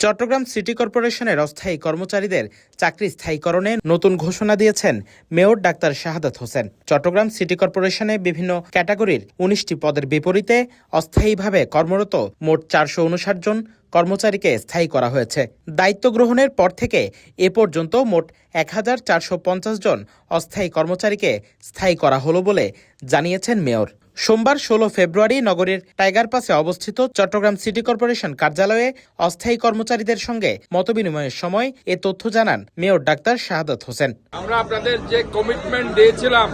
Chittagong city কর্পোরেশনের অস্থায়ী কর্মচারীদের চাকরি স্থায়ীকরণে নতুন ঘোষণা দিয়েছেন mayor doctor Shahadat Hossain. Chittagong city কর্পোরেশনে বিভিন্ন ক্যাটাগরির ১৯টি পদের বিপরীতে অস্থায়ীভাবে কর্মরত মোট ৪৫৯ জন কর্মচারীকে স্থায়ী করা হয়েছে। দায়িত্ব গ্রহণের পর থেকে এ পর্যন্ত মোট ১,৪৫০ জন অস্থায়ী কর্মচারীকে স্থায়ী করা হলো বলে জানিয়েছেন মেয়র। সোমবার ১৬ ফেব্রুয়ারি নগরীর টাইগার পাসে অবস্থিত চট্টগ্রাম সিটি কর্পোরেশন কার্যালয়ে অস্থায়ী কর্মচারীদের সঙ্গে মতবিনিময়ের সময় এ তথ্য জানান মেয়র ডাক্তার শাহাদাত হোসেন। আমরা আপনাদের যে কমিটমেন্ট দিয়েছিলাম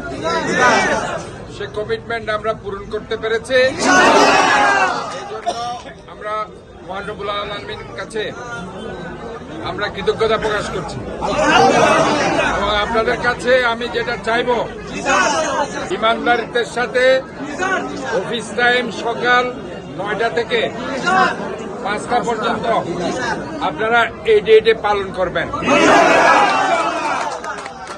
সে কমিটমেন্ট আমরা পূরণ করতে পেরেছি। এই জন্য আমরা মহান রব্বুল আলামিনের কাছে আমরা কৃতজ্ঞতা প্রকাশ করছি এবং আপনাদের কাছে আমি যেটা চাইব, ইমানদারিত্বের সাথে অফিস টাইম সকাল ৯টা থেকে ৫টা পর্যন্ত আপনারা এই ডেটে পালন করবেন।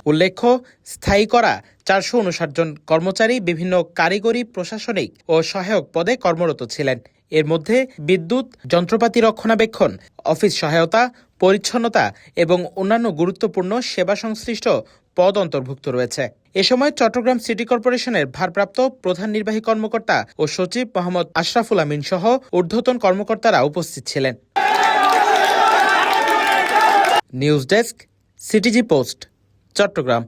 উল্লেখ্য, স্থায়ী করা ৪৫৯ জন কর্মচারী বিভিন্ন কারিগরি, প্রশাসনিক ও সহায়ক পদে কর্মরত ছিলেন। এর মধ্যে বিদ্যুৎ, যন্ত্রপাতি রক্ষণাবেক্ষণ, অফিস সহায়তা, পরিচ্ছন্নতা এবং অন্যান্য গুরুত্বপূর্ণ সেবা সংশ্লিষ্ট পদ অন্তর্ভুক্ত রয়েছে। এ সময় চট্টগ্রাম সিটি কর্পোরেশনের ভারপ্রাপ্ত প্রধান নির্বাহী কর্মকর্তা ও সচিব মোহাম্মদ আশরাফুল আমিন সহ ঊর্ধ্বতন কর্মকর্তারা উপস্থিত ছিলেন। News desk, CTG post, Chittagong.